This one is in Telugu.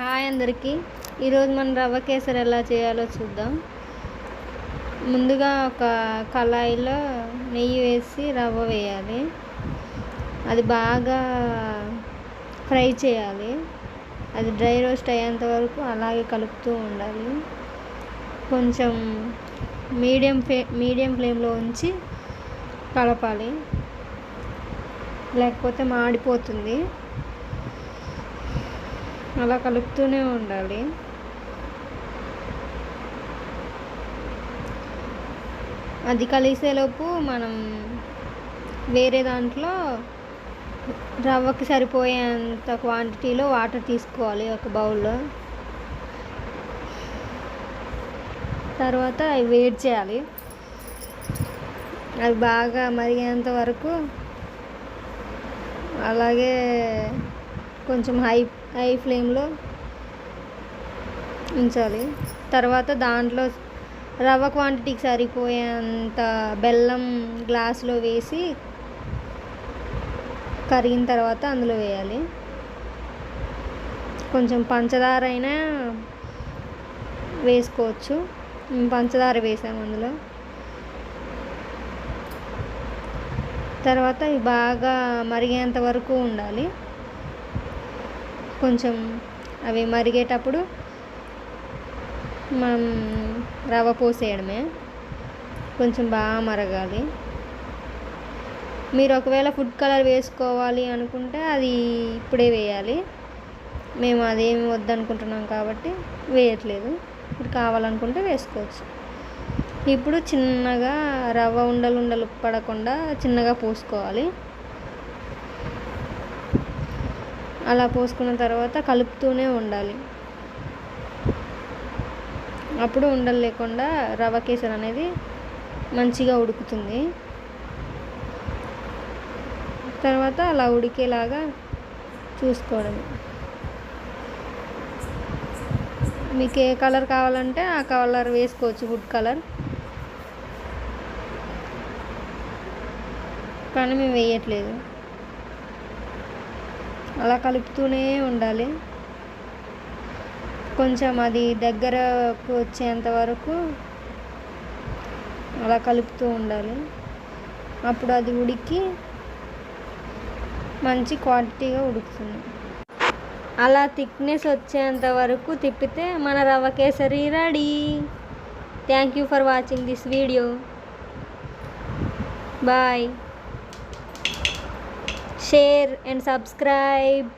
హాయ్ అందరికీ. ఈరోజు మనం రవ్వ కేసరి ఎలా చేయాలో చూద్దాం. ముందుగా ఒక కళాయిలో నెయ్యి వేసి రవ్వ వేయాలి. అది బాగా ఫ్రై చేయాలి. అది డ్రై రోస్ట్ అయ్యేంత వరకు అలాగే కలుపుతూ ఉండాలి. కొంచెం మీడియం ఫ్లేమ్లో ఉంచి కలపాలి, లేకపోతే మాడిపోతుంది. అలా కలుపుతూనే ఉండాలి. అది కలిసేలోపు మనం వేరే దాంట్లో రవ్వకి సరిపోయేంత క్వాంటిటీలో వాటర్ తీసుకోవాలి ఒక బౌల్లో. తర్వాత అవి వేడి చేయాలి. అవి బాగా మరిగేంత వరకు అలాగే కొంచెం హై ఫ్లేమ్లో ఉంచాలి. తర్వాత దాంట్లో రవ్వ క్వాంటిటీకి సరిపోయేంత బెల్లం గ్లాసులో వేసి కరిగిన తర్వాత అందులో వేయాలి. కొంచెం పంచదార అయినా వేసుకోవచ్చు. పంచదార వేసాము అందులో. తర్వాత ఇవి బాగా మరిగేంత వరకు ఉండాలి. కొంచెం అవి మరిగేటప్పుడు మనం రవ్వ పోసేయడమే. కొంచెం బాగా మరగాలి. మీరు ఒకవేళ ఫుడ్ కలర్ వేసుకోవాలి అనుకుంటే అది ఇప్పుడే వేయాలి. మేము అదేమి వద్దనుకుంటున్నాం కాబట్టి వేయట్లేదు. మీరు కావాలనుకుంటే వేసుకోవచ్చు. ఇప్పుడు చిన్నగా రవ్వ ఉండలు పడకుండా చిన్నగా పోసుకోవాలి. అలా పోసుకున్న తర్వాత కలుపుతూనే ఉండాలి. అప్పుడు ఉండలు లేకుండా రవ్వ కేసరి అనేది మంచిగా ఉడుకుతుంది. తర్వాత అలా ఉడికేలాగా చూసుకోవడం. మీకు ఏ కలర్ కావాలంటే ఆ కలర్ వేసుకోవచ్చు, ఫుడ్ కలర్. కానీ మేము వేయట్లేదు. అలా కలుపుతూనే ఉండాలి. కొంచెం అది దగ్గరకు వచ్చేంత వరకు అలా కలుపుతూ ఉండాలి. అప్పుడు అది ఉడికి మంచి క్వాంటిటీగా ఉడుకుతుంది. అలా థిక్నెస్ వచ్చేంత వరకు తిప్పితే మన rava kesari ready. Thank you for watching this video. Bye. Share and subscribe.